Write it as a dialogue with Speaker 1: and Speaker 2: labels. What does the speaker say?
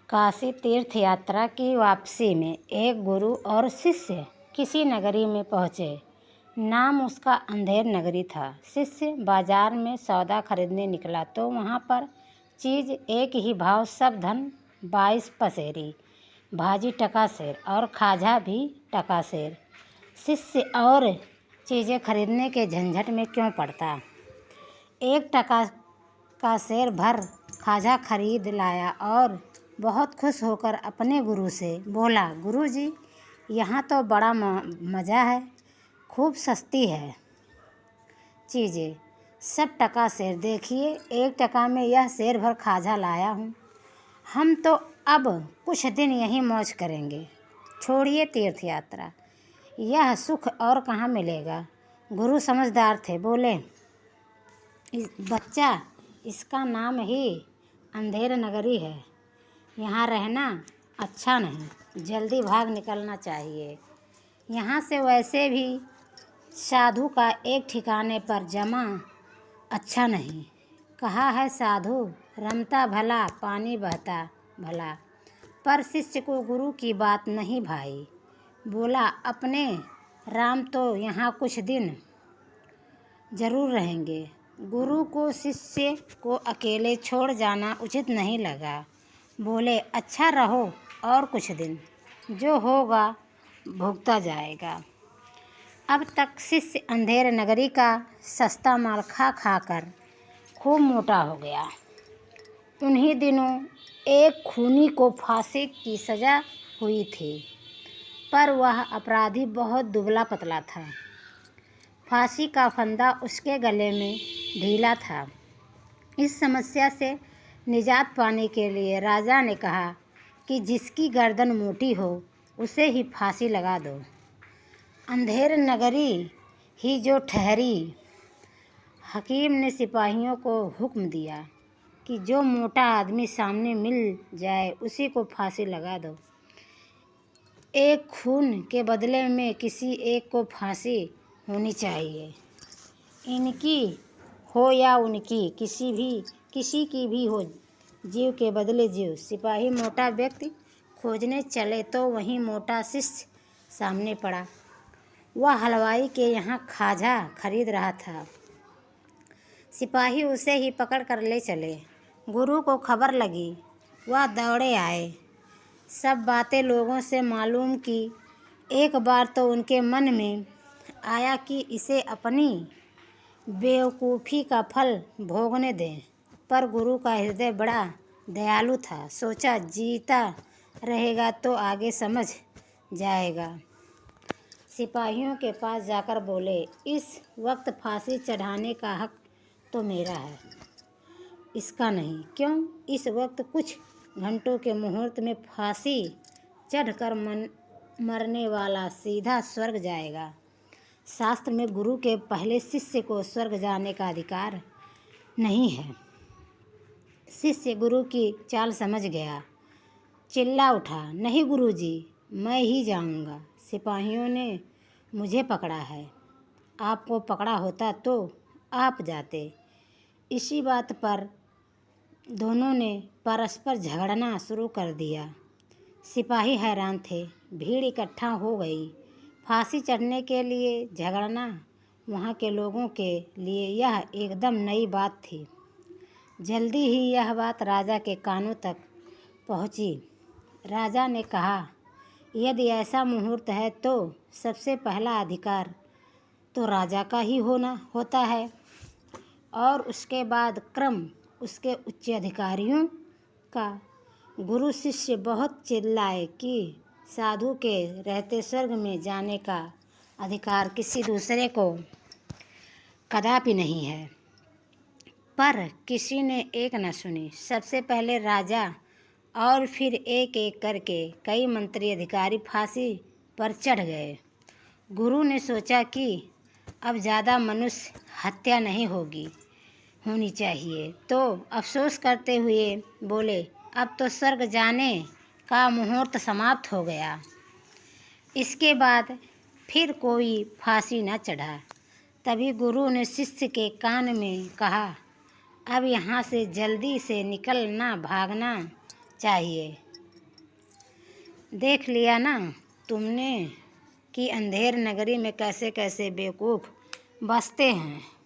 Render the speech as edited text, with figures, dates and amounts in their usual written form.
Speaker 1: काशी तीर्थ यात्रा की वापसी में एक गुरु और शिष्य किसी नगरी में पहुँचे। नाम उसका अंधेर नगरी था। शिष्य बाजार में सौदा खरीदने निकला तो वहाँ पर चीज़ एक ही भाव, सब धन 22 पसेरी, भाजी टकासेर और खाजा भी टकासेर। शिष्य और चीज़ें खरीदने के झंझट में क्यों पड़ता। 1 टका का सेर भर खाजा खरीद लाया और बहुत खुश होकर अपने गुरु से बोला, गुरुजी, यहाँ तो बड़ा मज़ा है, खूब सस्ती है चीज़ें, सब टका सेर। देखिए 1 टका में यह सेर भर खाजा लाया हूँ। हम तो अब कुछ दिन यहीं मौज करेंगे, छोड़िए तीर्थ यात्रा, यह सुख और कहाँ मिलेगा। गुरु समझदार थे, बोले, बच्चा, इसका नाम ही अंधेर नगरी है, यहाँ रहना अच्छा नहीं, जल्दी भाग निकलना चाहिए। यहाँ से वैसे भी साधु का एक ठिकाने पर जमा अच्छा नहीं। कहा है साधु रमता भला, पानी बहता भला। पर शिष्य को गुरु की बात नहीं भाई। बोला, अपने राम तो यहाँ कुछ दिन जरूर रहेंगे। गुरु को शिष्य को अकेले छोड़ जाना उचित नहीं लगा। बोले, अच्छा रहो और कुछ दिन, जो होगा भुगता जाएगा। अब तक शिष्य अंधेर नगरी का सस्ता माल खा खा कर खूब मोटा हो गया। उन्हीं दिनों एक खूनी को फांसी की सज़ा हुई थी, पर वह अपराधी बहुत दुबला पतला था। फांसी का फंदा उसके गले में ढीला था। इस समस्या से निजात पाने के लिए राजा ने कहा कि जिसकी गर्दन मोटी हो उसे ही फांसी लगा दो। अंधेर नगरी ही जो ठहरी। हकीम ने सिपाहियों को हुक्म दिया कि जो मोटा आदमी सामने मिल जाए उसी को फांसी लगा दो। एक खून के बदले में किसी एक को फांसी होनी चाहिए, इनकी हो या उनकी, किसी की भी हो, जीव के बदले जीव। सिपाही मोटा व्यक्ति खोजने चले तो वहीं मोटा शिष्य सामने पड़ा। वह हलवाई के यहाँ खाजा खरीद रहा था। सिपाही उसे ही पकड़ कर ले चले। गुरु को खबर लगी, वह दौड़े आए, सब बातें लोगों से मालूम की। एक बार तो उनके मन में आया कि इसे अपनी बेवकूफ़ी का फल भोगने दें, पर गुरु का हृदय बड़ा दयालु था। सोचा, जीता रहेगा तो आगे समझ जाएगा। सिपाहियों के पास जाकर बोले, इस वक्त फांसी चढ़ाने का हक तो मेरा है, इसका नहीं। क्यों? इस वक्त कुछ घंटों के मुहूर्त में फांसी चढ़कर मरने वाला सीधा स्वर्ग जाएगा। शास्त्र में गुरु के पहले शिष्य को स्वर्ग जाने का अधिकार नहीं है। शिष्य गुरु की चाल समझ गया, चिल्ला उठा, नहीं गुरुजी, मैं ही जाऊंगा। सिपाहियों ने मुझे पकड़ा है, आपको पकड़ा होता तो आप जाते। इसी बात पर दोनों ने परस्पर झगड़ना शुरू कर दिया। सिपाही हैरान थे, भीड़ इकट्ठा हो गई। फांसी चढ़ने के लिए झगड़ना वहाँ के लोगों के लिए यह एकदम नई बात थी। जल्दी ही यह बात राजा के कानों तक पहुँची। राजा ने कहा, यदि ऐसा मुहूर्त है तो सबसे पहला अधिकार तो राजा का ही होता है और उसके बाद क्रम उसके उच्च अधिकारियों का। गुरु शिष्य बहुत चिल्लाए कि साधु के रहते स्वर्ग में जाने का अधिकार किसी दूसरे को कदापि नहीं है, पर किसी ने एक न सुनी। सबसे पहले राजा और फिर एक एक करके कई मंत्री अधिकारी फांसी पर चढ़ गए। गुरु ने सोचा कि अब ज़्यादा मनुष्य हत्या नहीं होनी चाहिए, तो अफसोस करते हुए बोले, अब तो स्वर्ग जाने का मुहूर्त समाप्त हो गया, इसके बाद फिर कोई फांसी न चढ़ा। तभी गुरु ने शिष्य के कान में कहा, अब यहाँ से जल्दी से निकलना, भागना चाहिए। देख लिया ना तुमने कि अंधेर नगरी में कैसे कैसे बेवकूफ़ बसते हैं।